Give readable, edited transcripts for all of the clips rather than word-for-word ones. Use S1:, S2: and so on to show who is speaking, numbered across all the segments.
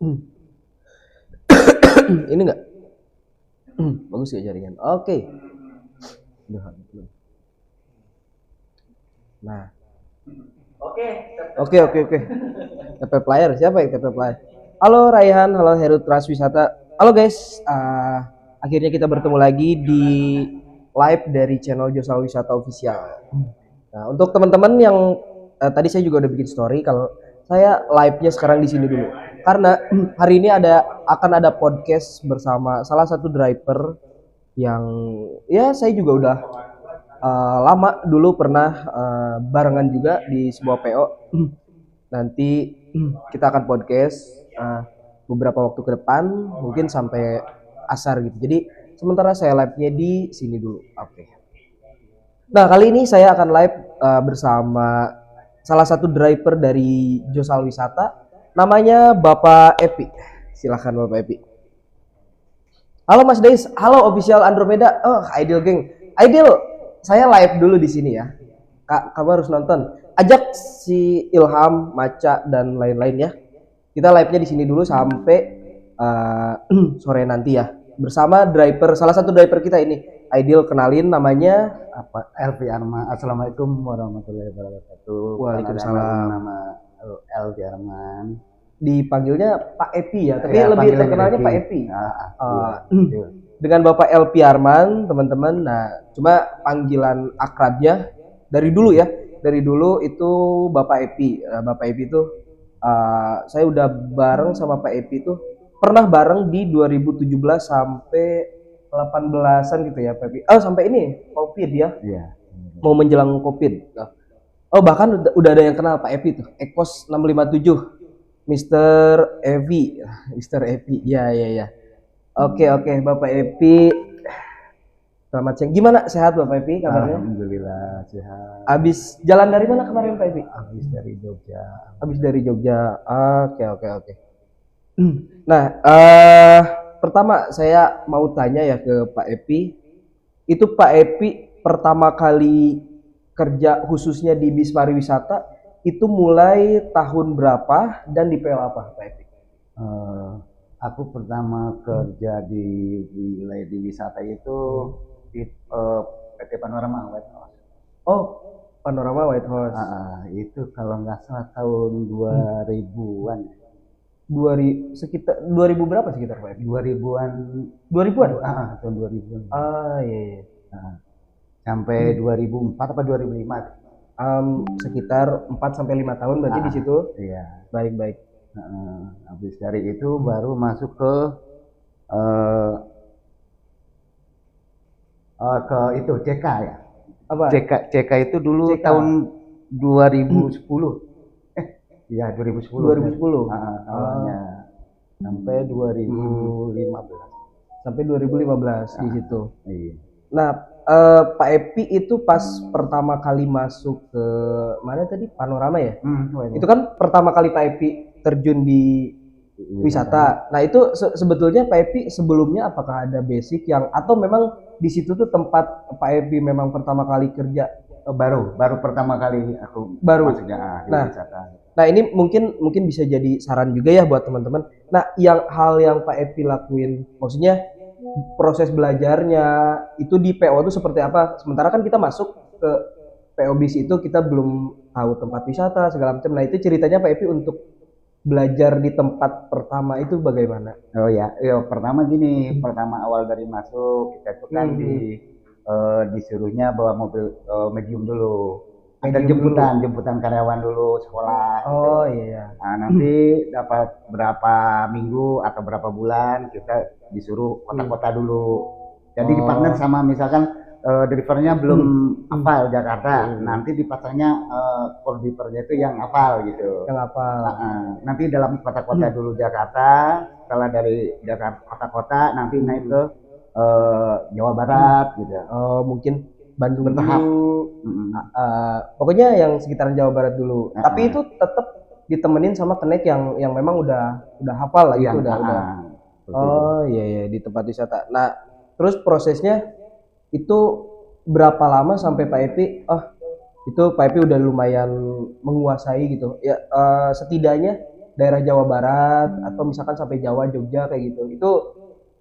S1: Ini enggak? Bagus ya jaringan. Oke. Nah. Oke. TP Player, siapa yang TP Player? Halo Raihan, halo Heru Transwisata. Halo guys, akhirnya kita bertemu lagi di live dari channel Josal Wisata Official. Nah, untuk teman-teman yang tadi saya juga udah bikin story kalau saya live-nya sekarang di sini dulu. Karena hari ini akan ada podcast bersama salah satu driver yang ya saya juga udah lama dulu pernah barengan juga di sebuah PO. Nanti kita akan podcast beberapa waktu ke depan, mungkin sampai asar gitu. Jadi sementara saya live-nya di sini dulu. Oke. Nah, kali ini saya akan live bersama salah satu driver dari Josal Wisata, namanya Bapak Epi. Silahkan Bapak Epi. Halo Mas Deis, halo official Andromeda. Oh, Ideal Gang. Ideal, saya live dulu di sini ya. Kamu harus nonton. Ajak si Ilham, Maca dan lain-lain ya. Kita live-nya di sini dulu sampai sore nanti ya. Bersama driver, salah satu driver kita ini. Ideal, kenalin namanya
S2: apa? Elvi Arman. Assalamualaikum warahmatullahi wabarakatuh.
S1: Waalaikumsalam.
S2: Nama Elvi Arman.
S1: Dipanggilnya Pak Epi ya, tapi
S2: Ya,
S1: lebih terkenalnya Pak Epi.
S2: Iya.
S1: Dengan Bapak Elvi Arman, teman-teman. Nah, cuma panggilan akrabnya dari dulu ya. Dari dulu itu Bapak Epi. Bapak Epi itu saya udah bareng sama Pak Epi itu pernah bareng di 2017 sampai 18-an gitu ya Pak Epi. Oh, sampai ini Covid ya.
S2: Iya.
S1: Mau menjelang Covid. Oh, bahkan udah ada yang kenal Pak Epi tuh. Ekos 657. Mr. Evi. Mr. Evi. Ya. Oke, Bapak Epi. Selamat siang. Gimana, sehat Bapak Epi kabarnya?
S2: Alhamdulillah sehat.
S1: Abis jalan dari mana kemarin Pak Epi?
S2: Habis dari Jogja.
S1: Habis dari Jogja. Oke. Nah, pertama saya mau tanya ya ke Pak Epi. Itu Pak Epi pertama kali kerja khususnya di bis pariwisata itu mulai tahun berapa dan di PO apa Pak Epi?
S2: Aku pertama kerja di wisata itu di PT Panorama White House.
S1: Oh, Panorama White House.
S2: Itu kalau nggak salah tahun 2000-an.
S1: Sekitar 2000 berapa sekitar Pak Epi?
S2: 2000-an.
S1: 2000-an?
S2: Tahun 2000-an.
S1: Iya.
S2: Sampai 2004 apa 2005?
S1: Sekitar 4 sampai 5 tahun berarti di situ.
S2: Iya.
S1: Baik.
S2: Habis dari itu baru masuk ke itu CK ya.
S1: Apa?
S2: CK itu dulu
S1: CK.
S2: tahun 2010. Iya 2010.
S1: 2010.
S2: Awalnya sampai 2015.
S1: Sampai 2015 di situ.
S2: Iya.
S1: Nah, Pak Epi itu pas pertama kali masuk ke mana tadi? Panorama ya? Itu kan pertama kali Pak Epi terjun di wisata. Nah, itu sebetulnya Pak Epi sebelumnya apakah ada basic yang atau memang di situ tuh tempat Pak Epi memang pertama kali kerja?
S2: Baru pertama kali aku masuknya di wisata.
S1: Nah, ini mungkin bisa jadi saran juga ya buat teman-teman. Nah, hal yang Pak Epi lakuin, maksudnya proses belajarnya itu di PO itu seperti apa? Sementara kan kita masuk ke PO bis itu kita belum tahu tempat wisata segala macam. Nah, itu ceritanya Pak Epi untuk belajar di tempat pertama itu bagaimana?
S2: Oh ya, pertama gini, pertama awal dari masuk kita itu kan disuruhnya bawa mobil medium dulu. Ada jemputan karyawan dulu sekolah.
S1: Oh
S2: gitu.
S1: iya.
S2: Nah, nanti dapat berapa minggu atau berapa bulan kita disuruh kota-kota dulu. Jadi dipartner sama misalkan drivernya belum hafal Jakarta, nanti dipasangnya coordinatornya itu yang hafal gitu.
S1: Yang hafal.
S2: Nanti dalam kota-kota dulu Jakarta, setelah dari Jakarta kota-kota nanti naik ke Jawa Barat gitu.
S1: Oh, mungkin Bandung dulu. Pokoknya yang sekitaran Jawa Barat dulu. Tapi itu tetap ditemenin sama kenek yang memang udah hafal lah gitu, udah. Oh iya di tempat wisata. Nah, terus prosesnya itu berapa lama sampai Pak Epi itu Pak Epi udah lumayan menguasai gitu. Ya setidaknya daerah Jawa Barat atau misalkan sampai Jawa, Jogja kayak gitu. Itu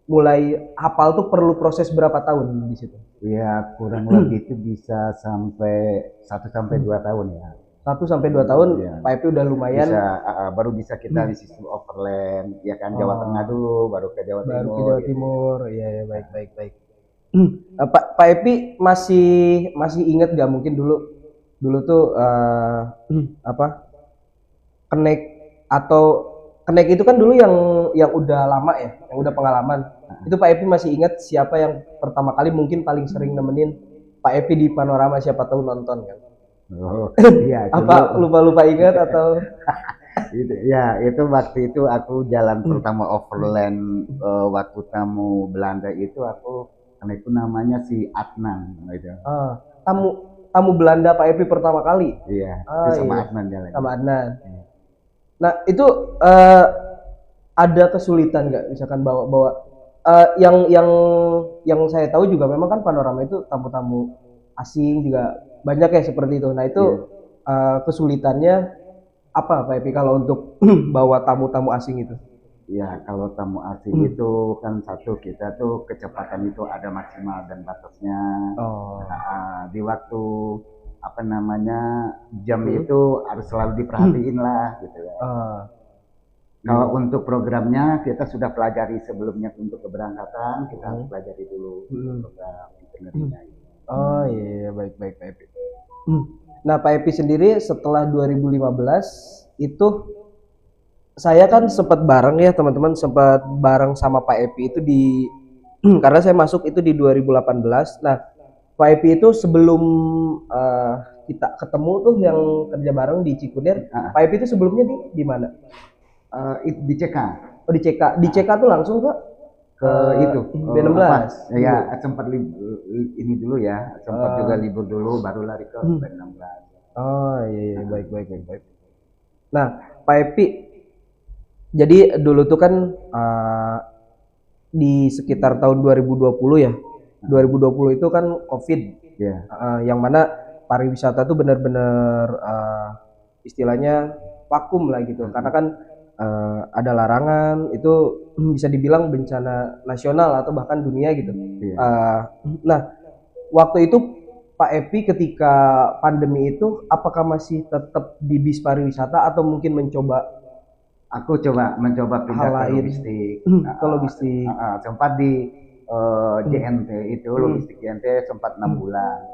S1: mulai hafal tuh perlu proses berapa tahun di situ?
S2: Ya kurang lebih itu bisa sampai 1 sampai 2 tahun ya.
S1: 1 sampai 2 tahun,
S2: Iya.
S1: Pak Epi udah lumayan.
S2: Bisa baru bisa kita di sistem overland, ya kan Jawa Tengah dulu, baru ke Jawa
S1: Baru
S2: Timur.
S1: ke Jawa
S2: gitu.
S1: Timur. Iya, ya, baik, baik, baik. Pak Epi masih ingat gak mungkin dulu tuh apa Connect atau Connect itu kan dulu yang udah lama ya, yang udah pengalaman. Itu Pak Epi masih ingat siapa yang pertama kali mungkin paling sering nemenin Pak Epi di Panorama, siapa tahu nonton kan?
S2: Oh, iya,
S1: Apa lupa ingat atau
S2: itu waktu itu aku jalan pertama overland waktu tamu Belanda itu aku karena itu namanya si Adnan gitu.
S1: tamu tamu Belanda Pak Epi pertama kali?
S2: Iya, itu sama
S1: Iya.
S2: Adnan jalan.
S1: Sama Adnan. Nah itu ada kesulitan nggak misalkan bawa yang saya tahu juga memang kan Panorama itu tamu-tamu asing juga banyak ya seperti itu. Nah itu kesulitannya apa Pak Epi kalau untuk bawa tamu-tamu asing itu?
S2: Ya kalau tamu asing itu kan satu kita tuh kecepatan itu ada maksimal dan batasnya. Di waktu apa namanya jam itu harus selalu diperhatiin lah gitu ya. Kalau untuk programnya kita sudah pelajari sebelumnya untuk keberangkatan, kita harus pelajari dulu program itinerary-nya.
S1: Oh iya, baik Pak Epi. Nah Pak Epi sendiri setelah 2015 itu saya kan sempat bareng ya teman-teman, sempat bareng sama Pak Epi itu di karena saya masuk itu di 2018. Nah Pak Epi itu sebelum kita ketemu tuh yang kerja bareng di Cikunir, Pak Epi itu sebelumnya di mana?
S2: Di CK.
S1: Oh di CK. Di CK tuh langsung ke
S2: itu
S1: B16.
S2: Ya sempat ini dulu ya, sempat juga libur dulu baru lari ke B16.
S1: Oh iya, baik. Nah Pak Epi, jadi dulu tuh kan di sekitar tahun 2020 ya, 2020 itu kan COVID, yang mana pariwisata tuh benar-benar istilahnya vakum lah gitu, karena kan ada larangan, itu bisa dibilang bencana nasional atau bahkan dunia gitu. Nah waktu itu Pak Epi ketika pandemi itu apakah masih tetap di bis pariwisata atau mungkin mencoba?
S2: Aku mencoba pindah ke logistik.
S1: Logistik.
S2: Sempat di JNT itu logistik JNT sempat 6 bulan.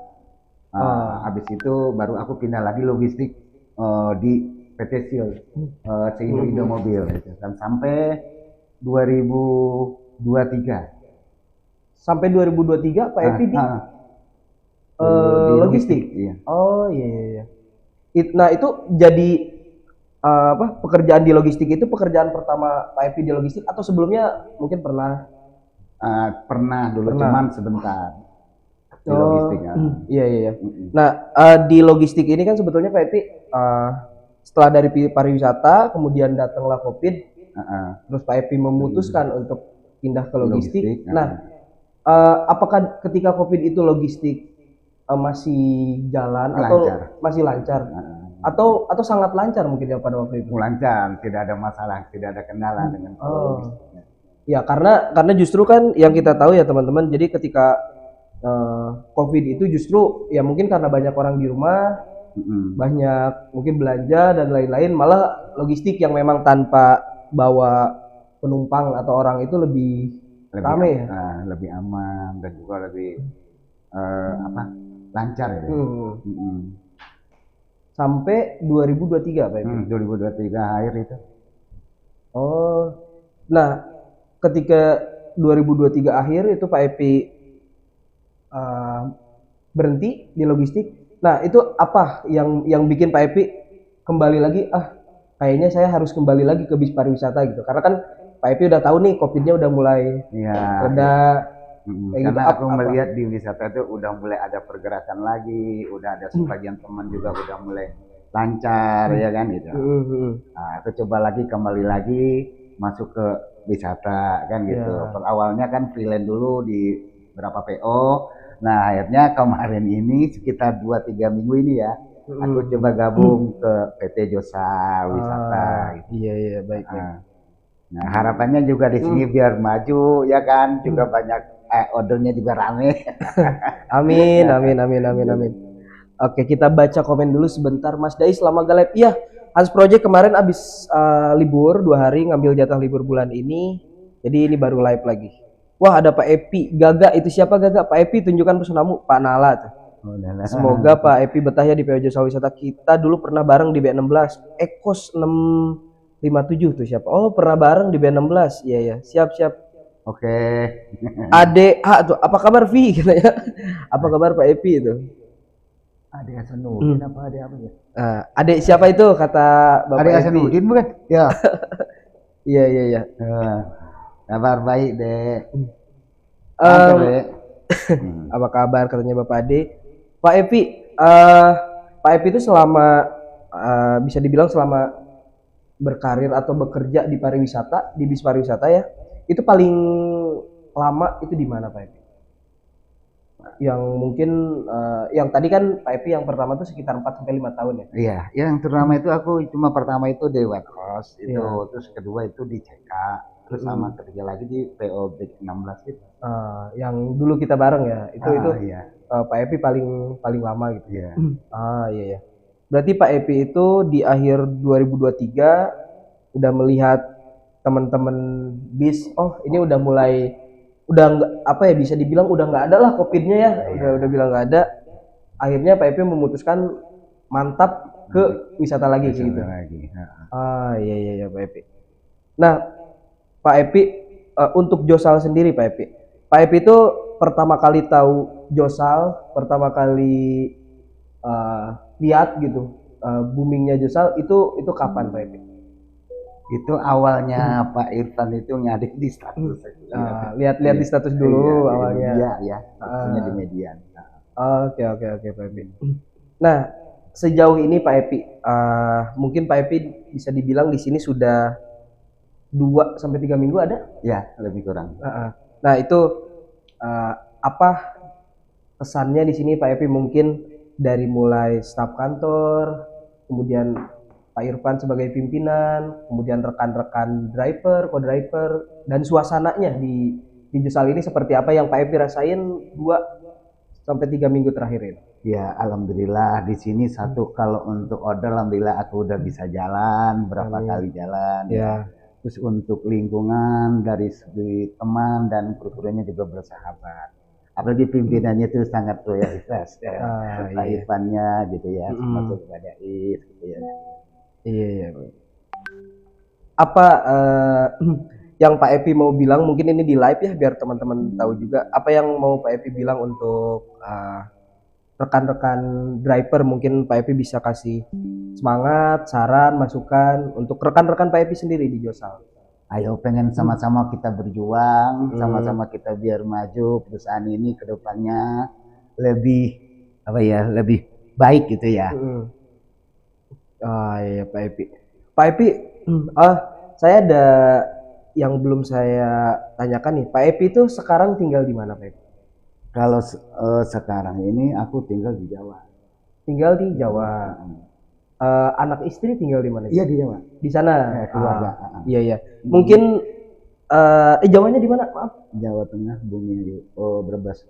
S2: Habis itu baru aku pindah lagi logistik di PT Sil, Indo Mobil gitu. Dan sampai 2023.
S1: Sampai 2023 Pak Epi di logistik.
S2: Iya.
S1: Oh iya. Nah itu jadi pekerjaan di logistik itu pekerjaan pertama Pak Epi di logistik atau sebelumnya mungkin pernah?
S2: Pernah dulu, cuman sebentar di logistik.
S1: Iya. Nah di logistik ini kan sebetulnya Pak Epi setelah dari pariwisata kemudian datanglah COVID, terus Pak Epi memutuskan untuk pindah ke logistik. Nah apakah ketika COVID itu logistik masih jalan atau masih lancar? Atau sangat lancar mungkin ya pada waktu itu?
S2: Lancar, tidak ada masalah, tidak ada kendala dengan logistiknya.
S1: Ya karena justru kan yang kita tahu ya teman-teman, jadi ketika COVID itu justru ya mungkin karena banyak orang di rumah, banyak mungkin belanja dan lain-lain, malah logistik yang memang tanpa bawa penumpang atau orang itu lebih ramai ya?
S2: Lebih aman dan juga lebih lancar ya.
S1: Sampai 2023 Pak Epi?
S2: 2023 akhir itu.
S1: Nah ketika 2023 akhir itu Pak Epi berhenti di logistik. Nah itu apa yang bikin Pak Epi kembali lagi, kayaknya saya harus kembali lagi ke bis pariwisata gitu, karena kan Pak Epi udah tahu nih COVID-nya udah mulai reda.
S2: Karena aku melihat di wisata itu udah mulai ada pergerakan lagi, udah ada sebagian teman juga udah mulai lancar ya kan gitu. Nah, aku coba kembali lagi masuk ke wisata kan gitu. Awalnya kan freelance dulu di berapa PO. Nah akhirnya kemarin ini sekitar 2-3 minggu ini ya, aku coba gabung ke PT Josa Wisata gitu.
S1: Iya iya baik.
S2: Nah, harapannya juga di sini biar maju ya kan, juga banyak ordernya juga rame.
S1: Amin amin amin amin amin. Oke, kita baca komen dulu sebentar. Mas Dai selama galep. Iya, Hans Project kemarin abis libur 2 hari, ngambil jatah libur bulan ini. Jadi ini baru live lagi. Wah, ada Pak Epi. Gaga, itu siapa Gaga? Pak Epi, tunjukkan personamu. Pak Nala tuh. Semoga Pak Epi betah ya di PO Jasa Wisata. Kita dulu pernah bareng di B16. Ekos 657 tuh siapa? Oh, pernah bareng di B16. Iya ya, siap siap.
S2: Oke.
S1: Ade tuh, apa kabar Vi? Katanya. Apa kabar Pak Epi itu?
S2: Ade Hasanuddin apa ade apa ya?
S1: Adik siapa itu kata Bapak
S2: Ade
S1: Epi?
S2: Hasanuddin bukan? Ya.
S1: Iya iya iya.
S2: Kabar baik deh.
S1: Apa kabar katanya Bapak Ade? Pak Epi, Pak Epi itu selama bisa dibilang selama berkarir atau bekerja di pariwisata, di bis pariwisata ya, itu paling lama itu di mana Pak Epi? Yang mungkin yang tadi kan Pak Epi yang pertama tuh sekitar 4 sampai 5 tahun ya.
S2: Iya, yang terutama itu aku cuma pertama itu di Watkos itu, terus kedua itu di CK, terus sama ketiga lagi di PO Big 16 itu.
S1: Yang dulu kita bareng ya, itu
S2: iya.
S1: Pak Epi paling lama gitu.
S2: Iya.
S1: Iya ya. Berarti Pak Epi itu di akhir 2023 udah melihat teman-teman bis, oh ini udah mulai udah nggak apa ya bisa dibilang udah nggak ada lah COVID-nya ya, udah bilang nggak ada. Akhirnya Pak Epi memutuskan mantap ke wisata lagi gitu. Iya Pak Epi. Nah Pak Epi untuk Josal sendiri Pak Epi. Pak Epi itu pertama kali tahu Josal, pertama kali lihat gitu boomingnya Josal itu kapan Pak Epi?
S2: Itu awalnya Pak Irfan itu ngadek di status.
S1: Lihat-lihat di status dulu awalnya.
S2: Iya, ya. Maksudnya di media.
S1: Oke Pak Epi. Nah, sejauh ini Pak Epi, mungkin Pak Epi bisa dibilang di sini sudah 2 sampai 3 minggu ada?
S2: Ya, lebih kurang.
S1: Nah, itu apa kesannya di sini Pak Epi mungkin dari mulai staf kantor, kemudian Pak Irfan sebagai pimpinan, kemudian rekan-rekan driver, co-driver, dan suasananya di Josal ini seperti apa yang Pak Epi rasain 2 sampai 3 minggu terakhir ini?
S2: Ya, alhamdulillah di sini satu kalau untuk order alhamdulillah aku udah bisa jalan berapa kali jalan ya. Terus untuk lingkungan dari segi teman dan kru-krunya juga bersahabat. Apalagi pimpinannya itu sangat loyalitas ya. Pak Irfannya gitu ya, termasuk kepada Is gitu ya.
S1: Iya. Apa yang Pak Epi mau bilang mungkin ini di live ya biar teman-teman tahu juga apa yang mau Pak Epi bilang untuk rekan-rekan driver, mungkin Pak Epi bisa kasih semangat, saran, masukan untuk rekan-rekan Pak Epi sendiri di Josal.
S2: Ayo pengen sama-sama kita berjuang, sama-sama kita biar maju perusahaan ini ke depannya lebih baik gitu ya.
S1: Iya Pak Epi. Pak Epi, saya ada yang belum saya tanyakan nih. Pak Epi itu sekarang tinggal di mana Pak Epi?
S2: Kalau sekarang ini aku tinggal di Jawa.
S1: Tinggal di Jawa. Anak istri tinggal di mana?
S2: Iya di Jawa.
S1: Di sana.
S2: Keluarga.
S1: Iya. Mungkin Jawanya di mana? Maaf.
S2: Jawa Tengah, Bumi Ayu. Brebes.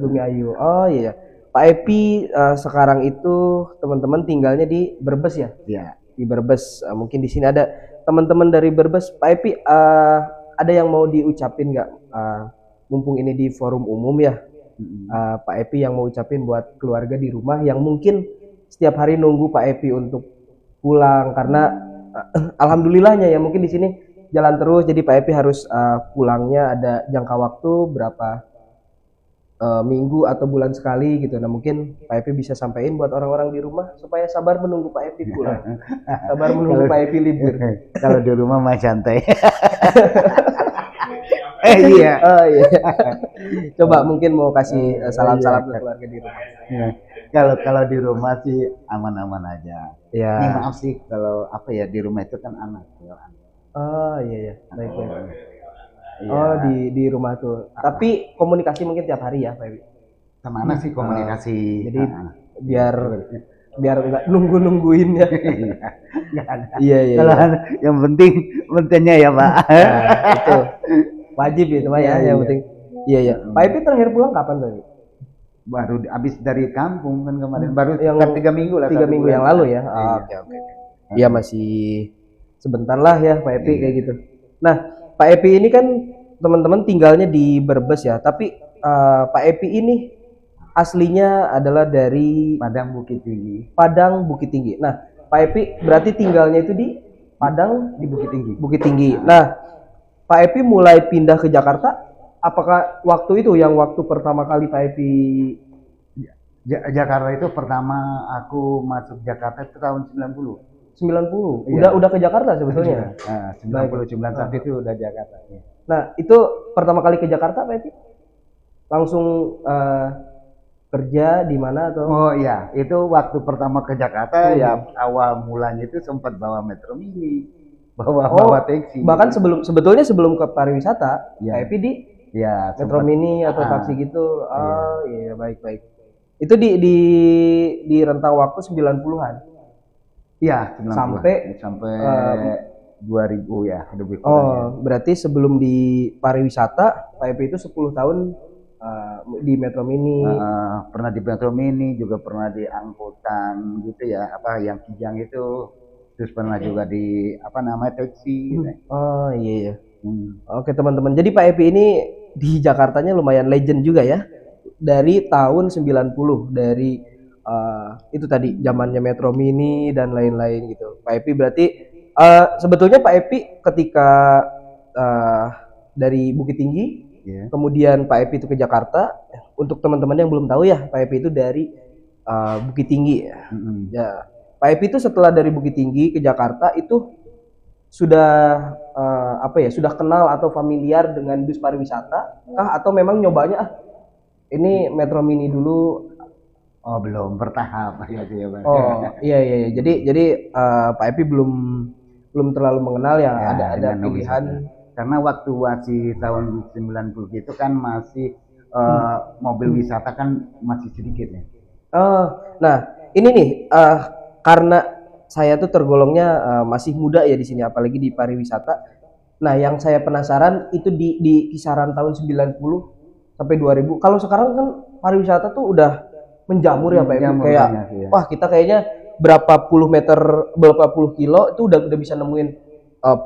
S1: Bumi Ayu. Oh iya. Pak Epi sekarang itu teman-teman tinggalnya di Brebes ya?
S2: Iya.
S1: Di Brebes. Mungkin di sini ada teman-teman dari Brebes. Pak Epi ada yang mau diucapin nggak? Mumpung ini di forum umum ya. Pak Epi yang mau ucapin buat keluarga di rumah yang mungkin setiap hari nunggu Pak Epi untuk pulang karena alhamdulillahnya ya mungkin di sini jalan terus jadi Pak Epi harus pulangnya ada jangka waktu berapa minggu atau bulan sekali gitu. Nah mungkin Pak Epi bisa sampaikan buat orang-orang di rumah supaya sabar menunggu Pak Epi pulang, sabar menunggu Pak Epi libur.
S2: Kalau di rumah mah santai.
S1: Iya. Coba mungkin mau kasih salam-salam ke keluarga di rumah.
S2: Kalau di rumah sih aman-aman aja.
S1: Iya.
S2: Ini maaf sih kalau di rumah itu kan anak.
S1: Iya. Baik. Oh di rumah tuh. Tapi komunikasi mungkin tiap hari ya Pak Epi.
S2: Kemana sih komunikasi?
S1: Jadi biar biar nggak nungguin ya.
S2: Nggak ada.
S1: Iya iya.
S2: Kalau
S1: Iya.
S2: yang penting pentingnya ya Pak.
S1: Nah, itu wajib itu mah ya,
S2: Iya,
S1: yang
S2: iya.
S1: penting. Iya iya. Pak Epi terakhir pulang kapan tadi?
S2: Baru habis dari kampung kan kemarin, baru
S1: Yang
S2: sekitar 3 minggu lah.
S1: 3 minggu yang lalu ya.
S2: Iya.
S1: Oke oke. Iya masih sebentar lah ya Pak Epi
S2: Iya.
S1: kayak gitu. Nah Pak Epi ini kan teman-teman tinggalnya di Brebes ya, tapi Pak Epi ini aslinya adalah dari
S2: Padang Bukit Tinggi.
S1: Padang Bukit Tinggi. Nah Pak Epi berarti tinggalnya itu di Padang
S2: Di Bukit Tinggi.
S1: Bukit Tinggi. Nah Pak Epi mulai pindah ke Jakarta. Apakah waktu itu yang waktu pertama kali Pak Epi
S2: Jakarta itu pertama aku masuk Jakarta itu tahun 90.
S1: 90?
S2: Iya.
S1: Udah ke Jakarta sebetulnya.
S2: Nah, 91 itu udah Jakarta. Iya.
S1: Nah, itu pertama kali ke Jakarta Pak Epi? Langsung kerja di mana atau?
S2: Oh iya, itu waktu pertama ke Jakarta ya awal mulanya itu sempat bawa Metro Mini, bawa taksi.
S1: Bahkan sebetulnya sebelum ke pariwisata,
S2: Iya.
S1: Pak Epi di
S2: Ya,
S1: Metro
S2: sempat.
S1: Mini atau taksi gitu. Oh iya baik. Itu di rentang waktu 90-an.
S2: Iya, 90-an. sampai 2000 ya, lebih kurang ya.
S1: Oh, berarti sebelum di pariwisata, Pak Epi itu 10 tahun di Metro Mini.
S2: Pernah di Metro Mini, juga pernah di angkutan gitu ya, apa yang Kijang itu. Terus pernah juga di apa namanya taksi gitu.
S1: Oh iya. Oke teman-teman, jadi Pak Epi ini di Jakartanya lumayan legend juga ya. Dari tahun 90, dari itu tadi zamannya Metro Mini dan lain-lain gitu. Pak Epi berarti sebetulnya Pak Epi ketika dari Bukit Tinggi, kemudian Pak Epi itu ke Jakarta. Untuk teman-teman yang belum tahu ya, Pak Epi itu dari Bukit Tinggi ya. Ya, Pak Epi itu setelah dari Bukit Tinggi ke Jakarta itu sudah sudah kenal atau familiar dengan bus pariwisata kah, atau memang nyobanya ini Metro Mini dulu?
S2: Oh belum, bertahap ya Bang.
S1: Oh iya. Jadi Pak Epi belum terlalu mengenal ya, ada pilihan.
S2: Karena waktu masih tahun 90 gitu kan masih mobil wisata kan masih sedikit ya.
S1: Nah ini nih karena saya tuh tergolongnya masih muda ya di sini, apalagi di pariwisata. Nah, yang saya penasaran itu di kisaran tahun 90 sampai 2000. Kalau sekarang kan pariwisata tuh udah menjamur ya Pak Epi. Kayak wah, kita kayaknya berapa puluh kilo itu udah bisa nemuin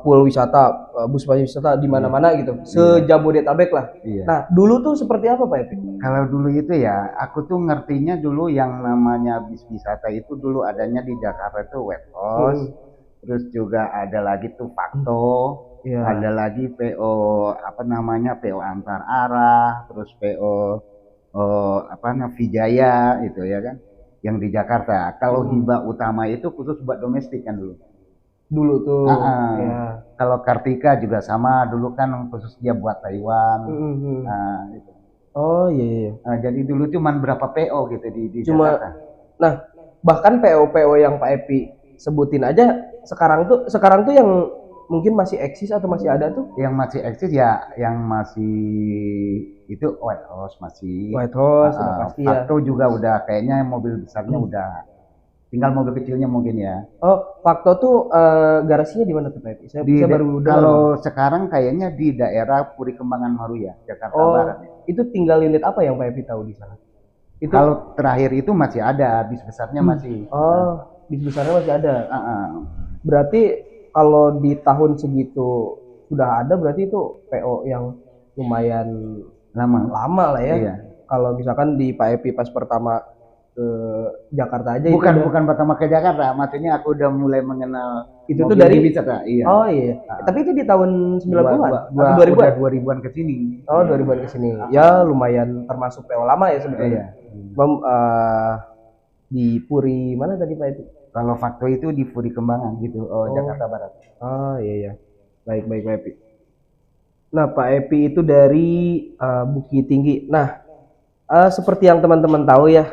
S1: pool wisata, bus pariwisata di mana-mana gitu. Sejabodetabek lah.
S2: Iya.
S1: Nah, dulu tuh seperti apa Pak Epi?
S2: Kalau dulu itu ya, aku tuh ngertinya dulu yang namanya bis wisata itu dulu adanya di Jakarta itu Wet House, terus juga ada lagi tuh Fakto, ada lagi PO apa namanya PO antar arah, terus PO Vijaya itu ya kan, yang di Jakarta. Kalau hibah utama itu khusus buat domestik kan dulu.
S1: Dulu tuh.
S2: Ya. Kalau Kartika juga sama, dulu kan khusus dia buat Taiwan. Nah, itu.
S1: Oh iya.
S2: Nah, jadi dulu cuman berapa PO gitu di Jakarta.
S1: Nah, bahkan PO yang Pak Epi sebutin aja sekarang tuh yang mungkin masih eksis atau masih ada tuh?
S2: Yang masih eksis ya, yang masih itu White House masih.
S1: White House udah pasti ya.
S2: Fakto juga udah kayaknya mobil besarnya udah. Tinggal mobil kecilnya mungkin ya.
S1: Oh, Fakto tuh garasinya di mana tuh Pak Epi? Saya baru dengar.
S2: Kalau sekarang kayaknya di daerah Puri Kembangan Maruya, Jakarta Barat.
S1: Itu tinggal unit apa yang Pak Epi tahu di sana? Itu
S2: kalau terakhir itu masih ada, bis besarnya masih.
S1: Oh, bis besarnya masih ada. Berarti kalau di tahun segitu sudah ada, berarti itu PO yang lumayan lama lah ya. Iya. Kalau misalkan di Pak Epi pas pertama ke Jakarta aja
S2: bukan pertama ke Jakarta, maksudnya aku udah mulai mengenal
S1: itu tuh dari
S2: wisata. Iya.
S1: Oh iya. Tapi itu di tahun 90-an atau
S2: 2000-an? 2000-an ke sini.
S1: Oh, 2000-an ke sini. Ya lumayan termasuk PO lama ya sebetulnya. Di Puri mana tadi Pak Epi?
S2: Kalau Fakto itu di Puri Kembangan gitu, Jakarta Barat.
S1: Oh iya. Baik Pak Epi. Nah Pak Epi itu dari Bukit Tinggi. Nah seperti yang teman-teman tahu ya,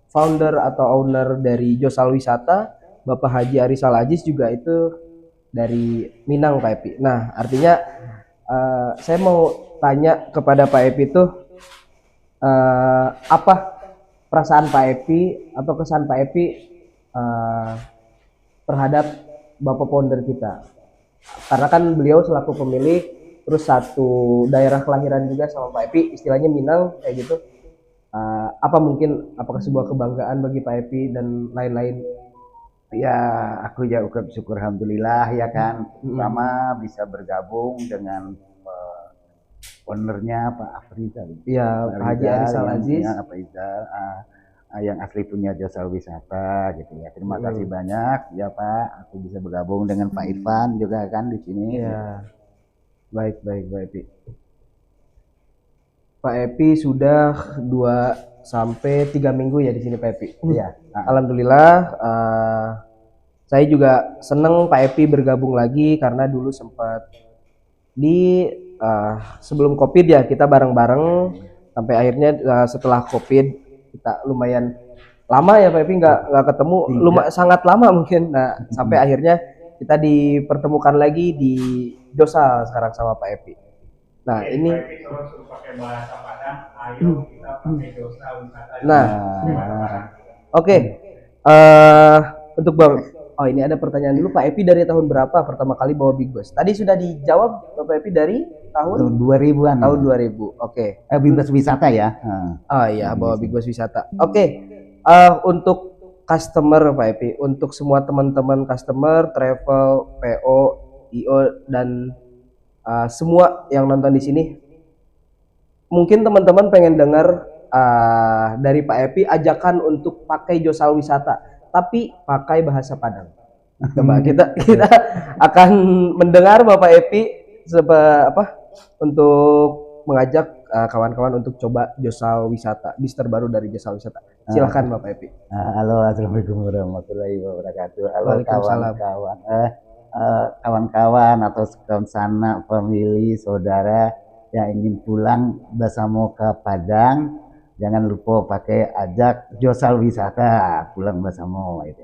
S1: founder atau owner dari Josal Wisata, Bapak Haji Arisal Aziz juga itu dari Minang Pak Epi. Nah artinya saya mau tanya kepada Pak Epi itu apa perasaan Pak Epi atau kesan Pak Epi eh, terhadap Bapak founder kita. Karena kan beliau selaku pemilik, terus satu daerah kelahiran juga sama Pak Epi, istilahnya Minang kayak gitu. Apa mungkin apakah sebuah kebanggaan bagi Pak Epi dan lain-lain?
S2: Ya, aku ya ucap syukur alhamdulillah ya kan. Pertama bisa bergabung dengan ownernya Pak Afrizal.
S1: Iya, Pak Haji Arizal Aziz.
S2: Ya, Pak Rizal, yang asli punya jasa wisata gitu ya. Terima kasih banyak ya Pak. Aku bisa bergabung dengan Pak Irfan juga kan di sini.
S1: Iya. Baik, baik, baik, Epi. Pak Epi sudah 2 sampai 3 minggu ya di sini Pak Epi.
S2: Iya.
S1: Alhamdulillah, saya juga seneng Pak Epi bergabung lagi karena dulu sempat di sebelum COVID ya kita bareng-bareng sampai akhirnya setelah COVID kita lumayan lama ya Pak Epi nggak ketemu, sangat lama mungkin. Nah sampai akhirnya kita dipertemukan lagi di Dosa sekarang sama Pak Epi. Nah ini. Nah, oke. Untuk Bang, oh ini ada pertanyaan dulu Pak Epi dari tahun berapa pertama kali bawa Big Boss? Tadi sudah dijawab Bapak Epi dari tahun
S2: 2000-an.
S1: Tahun 2000. Oke.
S2: Big Boss wisata ya.
S1: Oh iya, bawa Big Boss wisata. Oke. Untuk customer Pak Epi, untuk semua teman-teman customer, travel, PO, IO dan semua yang nonton di sini, mungkin teman-teman pengen dengar dari Pak Epi ajakan untuk pakai jasa wisata, tapi pakai bahasa Padang. Coba kita akan mendengar Bapak Epi untuk mengajak kawan-kawan untuk coba jasa wisata, bis terbaru dari jasa wisata. Silahkan Bapak Epi.
S2: Halo, assalamualaikum warahmatullahi wabarakatuh. Halo
S1: Waalaikumsalam.
S2: Kawan-kawan atau kawan sanak, famili, saudara yang ingin pulang bersama ke Padang, jangan lupa pakai ajak josal wisata pulang bersama itu.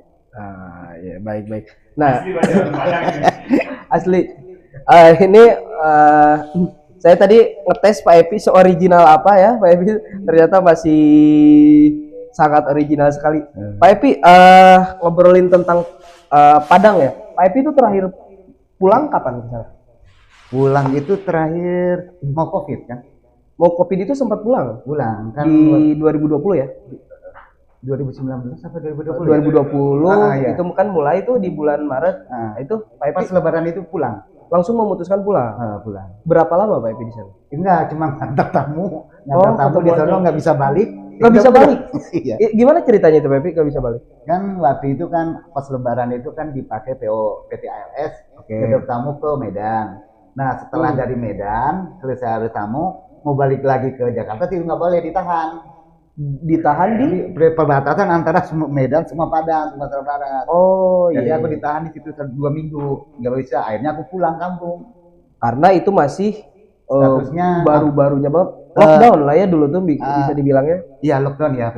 S1: Ya baik. Nah, asli ini saya tadi ngetes Pak Epi seoriginal apa ya, Pak Epi ternyata masih sangat original sekali. Pak Epi ngobrolin tentang Padang ya. Pak Epi itu terakhir pulang kapan misalnya?
S2: Pulang itu terakhir mau COVID kan?
S1: Mau COVID itu sempat pulang?
S2: Pulang kan
S1: di 2020 ya?
S2: 2019 sampai 2020.
S1: 2020 ya? Itu kan mulai itu di bulan Maret. Itu Pak Epi
S2: pas lebaran itu pulang.
S1: Langsung memutuskan pulang?
S2: Pulang.
S1: Berapa lama Pak Epi di sana?
S2: Enggak, cuma ngantar tamu. Ngantar tamu di sana nggak bisa balik.
S1: Nggak bisa balik?
S2: Iya.
S1: Gimana ceritanya itu Pak Epi nggak bisa balik?
S2: Kan waktu itu kan pas lebaran itu kan dipakai PO PT ALS ngantar tamu ke Medan. Nah setelah dari Medan selesai hari tamu mau balik lagi ke Jakarta itu nggak boleh ditahan.
S1: Ditahan di
S2: perbatasan antara Medan sama Padang, Sumatera Barat.
S1: Oh
S2: jadi
S1: iya.
S2: aku ditahan di situ 2 minggu nggak bisa. Akhirnya aku pulang kampung.
S1: Karena itu masih
S2: statusnya
S1: baru-barunya banget lockdown lah ya dulu tuh bisa dibilangnya.
S2: Iya lockdown ya.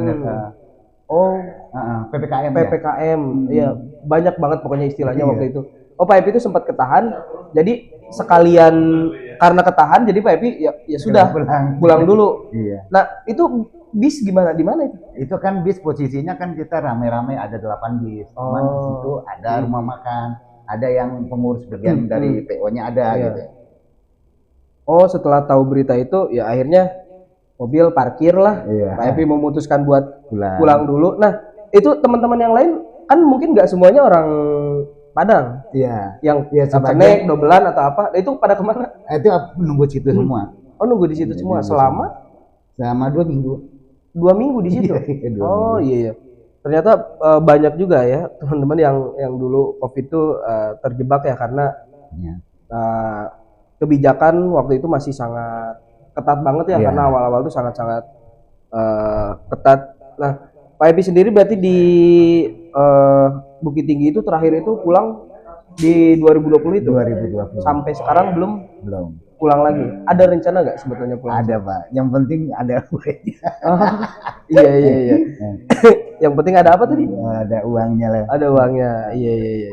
S2: PPKM. PPKM.
S1: Iya banyak banget pokoknya istilahnya waktu itu. Oh Pak Epi itu sempat ketahan, jadi sekalian karena ketahan, jadi Pak Epi ya sudah pulang dulu.
S2: Iya.
S1: Nah itu bis gimana? Di mana itu?
S2: Itu kan bis posisinya kan kita rame-rame ada 8 bis. Cuman di situ ada rumah makan, ada yang pengurus bagian dari PO-nya ada gitu.
S1: Oh setelah tahu berita itu ya akhirnya mobil parkir lah. Pak Epi memutuskan buat pulang dulu. Nah itu teman-teman yang lain kan mungkin nggak semuanya orang Padang.
S2: Iya.
S1: Yang Cenek, Dobelan atau apa? Itu pada kemana?
S2: Itu nunggu situ semua.
S1: Oh nunggu di situ semua selama
S2: 2 minggu.
S1: 2 minggu di situ. Oh iya. Ternyata banyak juga ya teman-teman yang dulu COVID itu terjebak ya karena kebijakan waktu itu masih sangat ketat banget ya karena awal-awal itu sangat-sangat ketat. Nah Pak Epi sendiri berarti di Bukit Tinggi itu terakhir itu pulang di 2020 itu?
S2: 2020.
S1: Sampai sekarang belum pulang lagi. Ada rencana nggak sebetulnya pulang?
S2: Ada Pak. Yang penting ada uangnya.
S1: Iya. Yang penting ada apa tadi?
S2: Ada uangnya lah.
S1: Ada uangnya. Iya.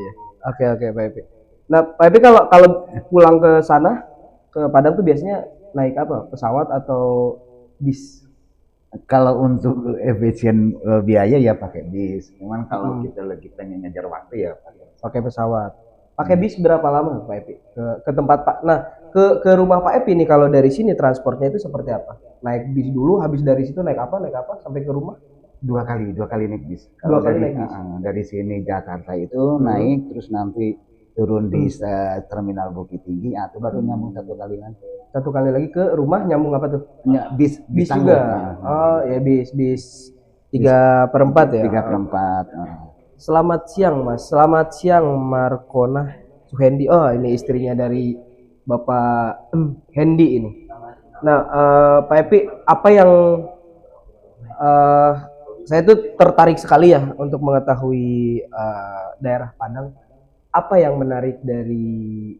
S1: Oke Pak Epi. Nah Pak Epi kalau pulang ke sana ke Padang tuh biasanya naik apa? Pesawat atau bis?
S2: Kalau untuk efisien biaya ya pakai bis. Cuman kalau kita lagi pengen ngejar waktu ya
S1: pakai pesawat. Pakai bis berapa lama Pak Epi ke tempat Pak? Nah, ke rumah Pak Epi nih kalau dari sini transportnya itu seperti apa? Naik bis dulu, habis dari situ naik apa sampai ke rumah?
S2: dua kali naik bis.
S1: Dua
S2: Kalau
S1: kali
S2: dari
S1: naik bis.
S2: dari sini Jakarta itu naik terus nanti turun di terminal Bukit Tinggi, atau baru nyambung satu kali nanti.
S1: Satu kali lagi ke rumah nyambung apa tuh?
S2: Bis
S1: Bis
S2: tanggung.
S1: juga. Oh ya bis 3/4 ya.
S2: 3/4.
S1: Selamat siang Mas. Selamat siang Markona Suhendi. Oh ini istrinya dari Bapak Hendi ini. Nah Pak Epi, apa yang saya tuh tertarik sekali ya untuk mengetahui daerah Padang. Apa yang menarik dari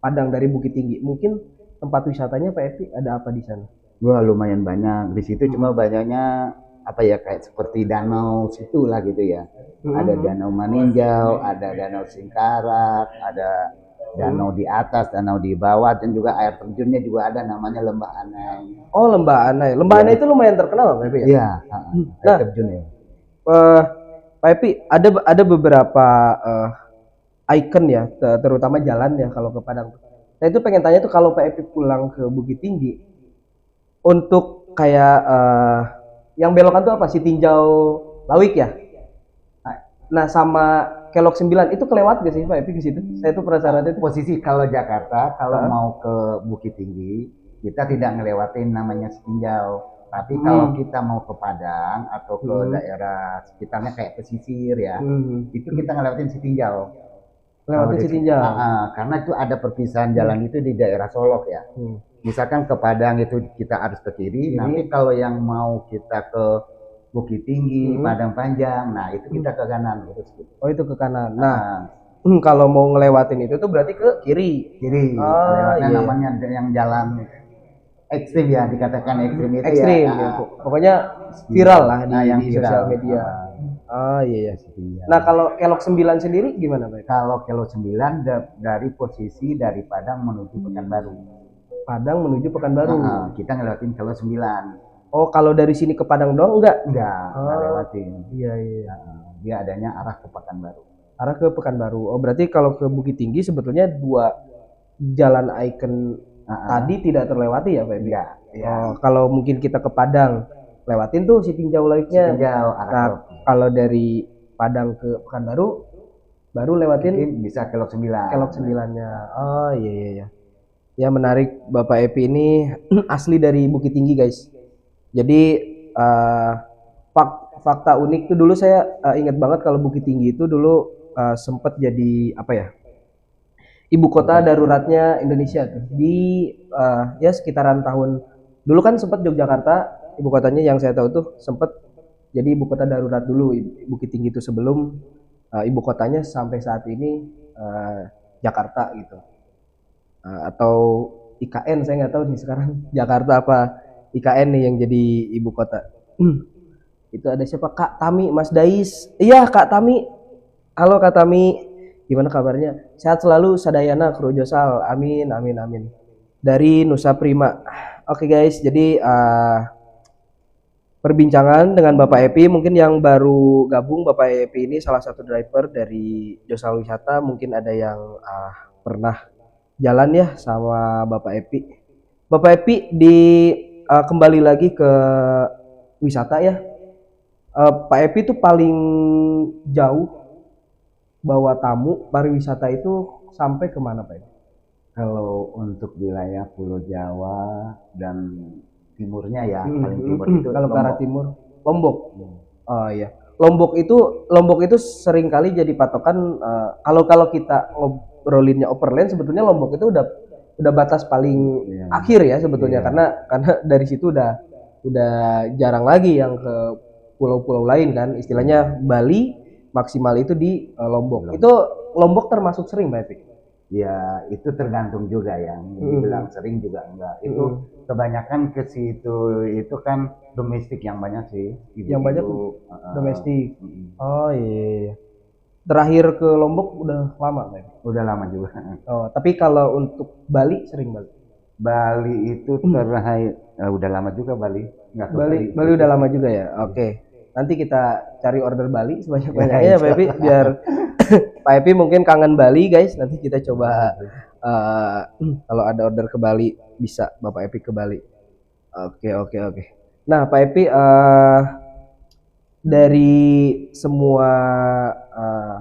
S1: Padang, dari Bukit Tinggi? Mungkin tempat wisatanya Pak Epi ada apa di sana?
S2: Wah, lumayan banyak di situ, cuma banyaknya apa ya, kayak seperti danau situ lah gitu ya. Ada danau Maninjau, ada danau Singkarak, ada danau di atas, danau di bawah, dan juga air terjunnya juga ada, namanya Lembah Anai.
S1: Oh Lembah Anai. Lembah Anai itu lumayan terkenal Pak Epi ya?
S2: Iya, air
S1: Nah,
S2: terjunnya.
S1: Pak Epi, ada beberapa icon ya, terutama jalan ya kalau ke Padang. Saya itu pengen tanya tuh kalau Pak Epi pulang ke Bukit Tinggi, untuk kayak yang belokan tuh apa sih, Tinjau Lawik ya? Nah sama Kelok 9 itu kelewat gak sih Pak Epi ke situ? Saya tuh penasaran itu.
S2: Posisi kalau Jakarta, kalau mau ke Bukit Tinggi, kita tidak ngelewatin namanya Setinjau. Tapi kalau kita mau ke Padang atau ke daerah sekitarnya kayak pesisir ya, itu kita ngelewatin Setinjau.
S1: Lewatin Setinjau.
S2: Karena itu ada perpisahan jalan itu di daerah Solok ya. Misalkan ke Padang itu kita harus ke kiri, nanti kalau yang mau kita ke Bukit Tinggi, Padang Panjang, nah itu kita ke kanan gitu.
S1: Oh itu ke kanan. Nah, kalau mau ngelewatin itu tuh berarti ke kiri.
S2: Kiri, lewatnya namanya yang jalan ekstrim ya, dikatakan ekstrim itu
S1: ekstrim ya. Pokoknya viral lah di sosial media. Iya. Nah kalau Kelok 9 sendiri gimana Pak?
S2: Kalau Kelok 9 dari posisi dari Padang menuju Pekanbaru.
S1: Padang menuju Pekanbaru.
S2: Kita ngelewatin Kelok 9.
S1: Oh kalau dari sini ke Padang doang enggak?
S2: Enggak lewatin.
S1: Iya.
S2: Dia adanya arah ke Pekanbaru.
S1: Arah ke Pekanbaru. Oh berarti kalau ke Bukit Tinggi sebetulnya dua jalan ikon tadi tidak terlewati ya Pak?
S2: Iya.
S1: Kalau mungkin kita ke Padang lewatin tuh si Tinjau Laiknya. Nah kalau dari Padang ke Pekanbaru baru lewatin
S2: mungkin bisa Kelok 9.
S1: Kelok 9-nya. Oh iya. Ya menarik, Bapak Epi ini asli dari Bukit Tinggi guys. Jadi fakta unik tuh dulu saya ingat banget kalau Bukit Tinggi itu dulu sempat jadi apa ya, ibu kota daruratnya Indonesia tuh di ya sekitaran tahun dulu kan sempat Yogyakarta ibu kotanya, yang saya tahu tuh sempat jadi ibu kota darurat dulu Bukit Tinggi itu sebelum ibu kotanya sampai saat ini Jakarta gitu. Atau IKN, saya nggak tahu nih sekarang Jakarta apa IKN nih yang jadi ibu kota. Itu ada siapa? Kak Tami, Mas Dais. Iya Kak Tami. Halo Kak Tami, gimana kabarnya? Sehat selalu Sadayana Krujosal. Amin. Dari Nusa Prima. Oke guys, jadi perbincangan dengan Bapak Epi, mungkin yang baru gabung, Bapak Epi ini salah satu driver dari Josal Wisata, mungkin ada yang pernah jalan ya sama Bapak Epi. Bapak Epi kembali lagi ke wisata ya. Pak Epi itu paling jauh bawa tamu pariwisata itu sampai kemana Pak Epi?
S2: Kalau untuk wilayah Pulau Jawa dan timurnya ya, paling timur itu
S1: kalau ke arah timur Lombok. Oh iya. Lombok itu sering kali jadi patokan kalau kita ngobrolinnya overland, sebetulnya Lombok itu udah batas paling akhir ya sebetulnya, karena dari situ udah jarang lagi yang ke pulau-pulau lain kan, istilahnya Bali maksimal itu di Lombok. Itu Lombok termasuk sering Pak Epi?
S2: Ya itu tergantung juga ya, dibilang sering juga enggak. Itu kebanyakan ke situ itu kan domestik yang banyak sih.
S1: Yang banyak domestik. Oh iya. Terakhir ke Lombok udah lama Pak?
S2: Udah lama juga.
S1: Oh tapi kalau untuk Bali sering Bali?
S2: Bali itu terakhir, udah lama juga Bali. Nggak ke
S1: Bali udah lama juga ya. Oke. Nanti kita cari order Bali sebanyak-banyaknya
S2: Ya,
S1: ya Pak Epi, biar Pak Epi mungkin kangen Bali guys. Nanti kita coba kalau ada order ke Bali bisa Bapak Epi ke Bali. Oke, oke, oke. Nah, Pak Epi dari semua eh,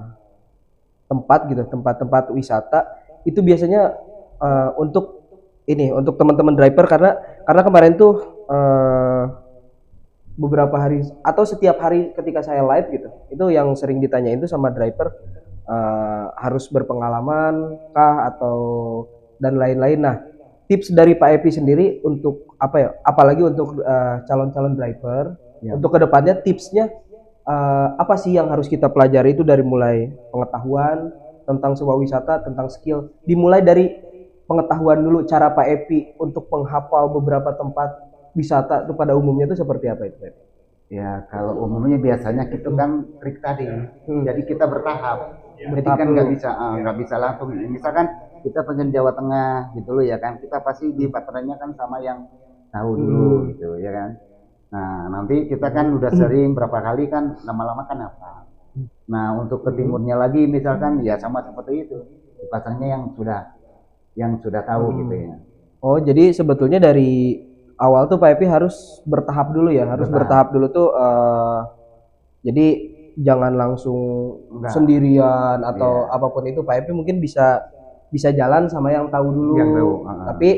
S1: tempat gitu, tempat-tempat wisata itu biasanya untuk ini untuk teman-teman driver karena kemarin tuh beberapa hari atau setiap hari ketika saya live gitu itu yang sering ditanyain itu sama driver harus berpengalaman kah atau dan lain-lain. Nah, tips dari Pak Epi sendiri untuk apa ya, apalagi untuk calon-calon driver
S2: Ya.
S1: untuk kedepannya tipsnya apa sih yang harus kita pelajari itu dari mulai pengetahuan tentang sebuah wisata, tentang skill, dimulai dari pengetahuan dulu cara Pak Epi untuk menghafal beberapa tempat wisata itu pada umumnya itu seperti apa itu Pak Epi?
S2: Ya, kalau umumnya biasanya kita kan trik tadi. Jadi kita bertahap. Jadi
S1: Bertahap
S2: kan
S1: dulu.
S2: nggak bisa langsung. Misalkan kita pengen Jawa Tengah gitu loh ya kan. Kita pasti di partnernya kan sama yang tahu dulu gitu ya kan. Nah, nanti kita kan udah sering berapa kali kan lama-lama kan apa. Nah, untuk ke timurnya lagi misalkan ya sama seperti itu. Pasarnya yang sudah tahu gitu ya.
S1: Oh, jadi sebetulnya dari awal tuh Pak Epi harus bertahap dulu ya, harus bertahap dulu tuh jadi jangan langsung
S2: Enggak.
S1: sendirian atau
S2: Iya.
S1: apapun itu Pak Epi mungkin bisa bisa jalan sama yang tahu dulu.
S2: Yang tahu,
S1: Tapi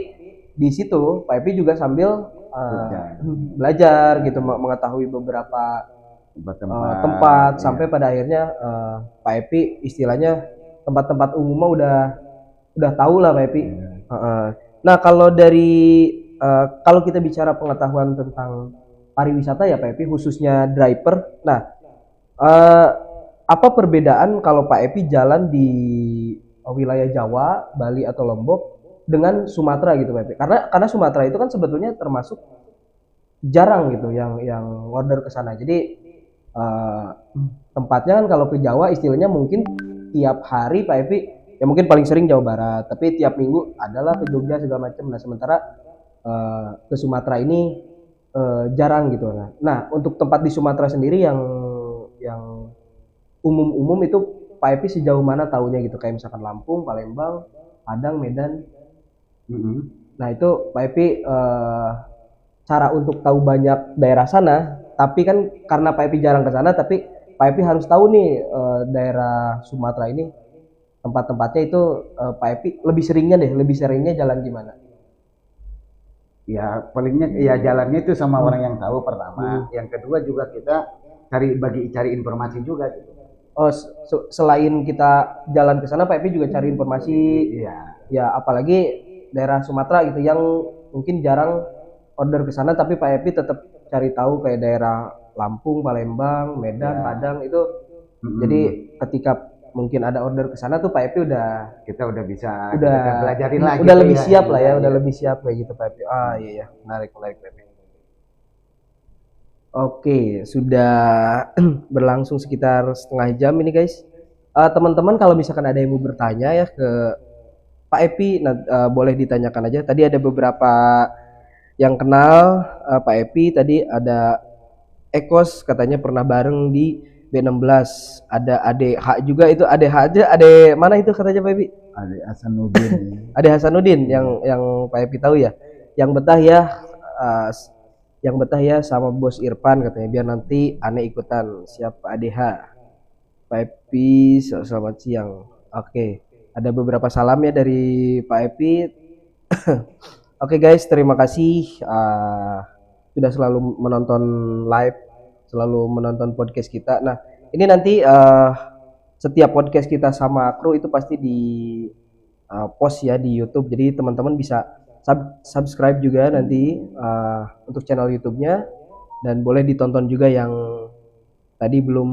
S1: di situ Pak Epi juga sambil
S2: Belajar.
S1: belajar gitu mengetahui beberapa
S2: Tempat-tempat,
S1: tempat
S2: iya.
S1: sampai pada akhirnya Pak Epi istilahnya tempat-tempat umum mah udah tahu lah Pak Epi. Nah, kalau dari kalau kita bicara pengetahuan tentang pariwisata ya Pak Epi khususnya driver. Nah, eh, apa perbedaan kalau Pak Epi jalan di wilayah Jawa, Bali atau Lombok dengan Sumatera gitu Pak Epi? Karena Sumatera itu kan sebetulnya termasuk jarang gitu yang order ke sana. Jadi eh, tempatnya kan kalau ke Jawa istilahnya mungkin tiap hari Pak Epi ya mungkin paling sering Jawa Barat, tapi tiap minggu adalah ke Jogja segala macam. Nah, sementara ke Sumatera ini jarang gitu. Nah, untuk tempat di Sumatera sendiri yang umum-umum itu Pak Epi sejauh mana tahunya gitu, kayak misalkan Lampung, Palembang, Padang, Medan. Nah, itu Pak Epi cara untuk tahu banyak daerah sana, tapi kan karena Pak Epi jarang ke sana, tapi Pak Epi harus tahu nih daerah Sumatera ini tempat-tempatnya itu Pak Epi lebih seringnya jalan gimana?
S2: Ya palingnya ya jalannya itu sama orang yang tahu pertama. Yang kedua juga kita cari informasi juga gitu.
S1: Oh, selain kita jalan ke sana, Pak Epi juga cari informasi.
S2: Iya.
S1: Ya, apalagi daerah Sumatera gitu yang mungkin jarang order ke sana, tapi Pak Epi tetap cari tahu kayak daerah Lampung, Palembang, Medan, Padang itu. Jadi ketika mungkin ada order ke sana tuh Pak Epi
S2: Kita udah bisa
S1: udah
S2: kita belajarin lagi.
S1: udah
S2: tuh
S1: lebih
S2: ya.
S1: siap lah ya,
S2: Iya,
S1: udah
S2: iya.
S1: lebih siap kayak gitu Pak Epi. Ah iya ya, menarik menarik Pak Epi. Oke, sudah berlangsung sekitar setengah jam ini guys. Teman-teman kalau misalkan ada yang mau bertanya ya ke Pak Epi, boleh ditanyakan aja. Tadi ada beberapa yang kenal Pak Epi. Tadi ada Ekos katanya pernah bareng di B16. Ada Ade H juga, itu Ade H aja. Ade mana itu katanya Pak Epi?
S2: Ade Hasanuddin.
S1: Ade Hasanuddin yang Pak Epi tahu ya. Yang betah ya uh, yang betah ya sama Bos Irfan katanya, biar nanti aneh ikutan. Siap Pak ADH. Pak Epi, selamat siang. Oke, ada beberapa salam ya dari Pak Epi. Oke guys, terima kasih sudah selalu menonton live, selalu menonton podcast kita. Nah, ini nanti setiap podcast kita sama kru itu pasti di post ya di YouTube. Jadi teman-teman bisa subscribe juga nanti untuk channel YouTube-nya, dan boleh ditonton juga yang tadi belum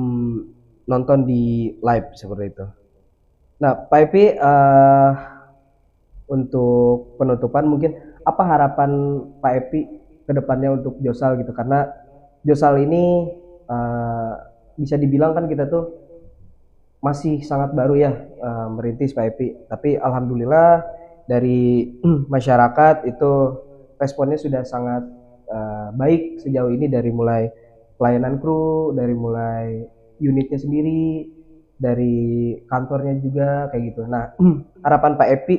S1: nonton di live seperti itu. Nah, Pak Epi untuk penutupan mungkin apa harapan Pak Epi ke depannya untuk Josal gitu, karena Josal ini bisa dibilang kan kita tuh masih sangat baru ya merintis Pak Epi, tapi alhamdulillah dari masyarakat itu responnya sudah sangat baik sejauh ini, dari mulai pelayanan kru, dari mulai unitnya sendiri, dari kantornya juga kayak gitu. Nah, harapan Pak Epi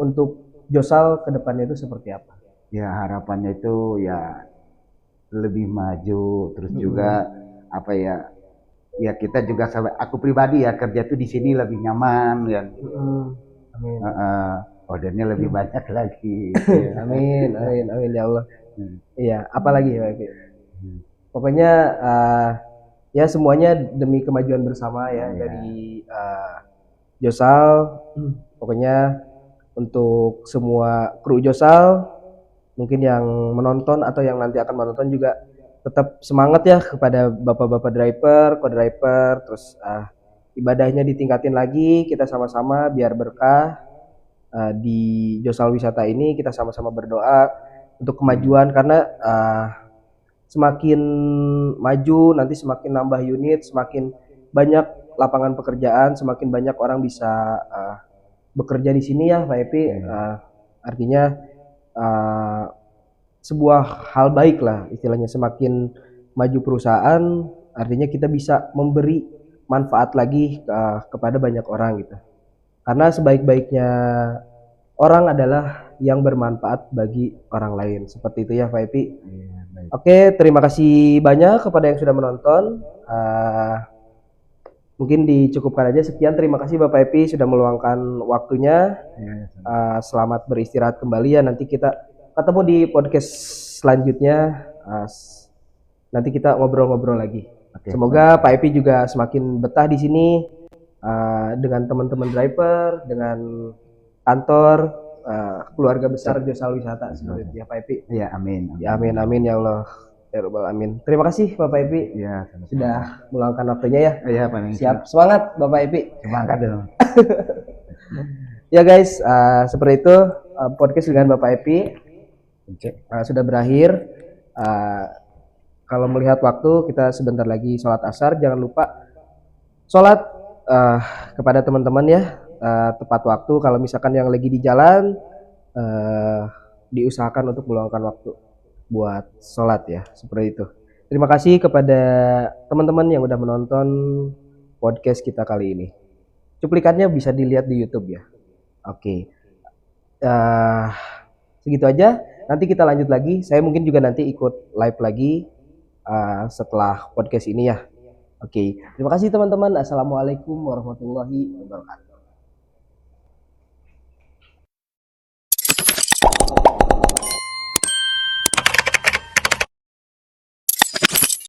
S1: untuk Josal ke depannya itu seperti apa?
S2: Ya harapannya itu ya lebih maju, terus juga apa ya? Ya kita juga sampai aku pribadi ya kerja tuh di sini lebih nyaman ya.
S1: Amin.
S2: Ordernya lebih banyak lagi.
S1: Amin, amin, amin ya Allah. Iya, apalagi ya Pak Epi?
S2: Hmm.
S1: Pokoknya ya semuanya demi kemajuan bersama ya dari Josal. Pokoknya untuk semua kru Josal, mungkin yang menonton atau yang nanti akan menonton juga tetap semangat ya kepada bapak-bapak driver, co-driver, terus ibadahnya ditingkatin lagi, kita sama-sama biar berkah di Josal Wisata ini. Kita sama-sama berdoa untuk kemajuan, karena semakin maju nanti semakin nambah unit, semakin banyak lapangan pekerjaan, semakin banyak orang bisa bekerja di sini ya Pak Epi. Artinya sebuah hal baik lah istilahnya, semakin maju perusahaan artinya kita bisa memberi manfaat lagi kepada banyak orang gitu. Karena sebaik-baiknya orang adalah yang bermanfaat bagi orang lain. Seperti itu ya Pak Epi. Oke, terima kasih banyak kepada yang sudah menonton. Mungkin dicukupkan aja sekian. Terima kasih Bapak Epi sudah meluangkan waktunya. Selamat beristirahat kembali ya. Nanti kita ketemu di podcast selanjutnya. Nanti kita ngobrol-ngobrol lagi. Semoga Pak Epi juga semakin betah di sini dengan teman-teman driver, dengan kantor, keluarga besar Josal Wisata seperti itu ya Pak Epi.
S2: Ya amin.
S1: Ya amin, amin ya Allah. Ya Rabbal amin. Terima kasih Bapak Epi sudah meluangkan waktunya ya.
S2: Iya paling
S1: Siap, semangat Bapak Epi.
S2: semangat dong.
S1: Ya guys, seperti itu podcast dengan Bapak Epi sudah berakhir. Kalau melihat waktu, kita sebentar lagi sholat asar. Jangan lupa sholat kepada teman-teman ya, tepat waktu. Kalau misalkan yang lagi di jalan, diusahakan untuk meluangkan waktu buat sholat ya, seperti itu. Terima kasih kepada teman-teman yang udah menonton podcast kita kali ini. Cuplikannya bisa dilihat di YouTube ya. Oke. Segitu aja. Nanti kita lanjut lagi. Saya mungkin juga nanti ikut live lagi setelah podcast ini ya. Oke. Terima kasih teman-teman. Assalamualaikum warahmatullahi wabarakatuh.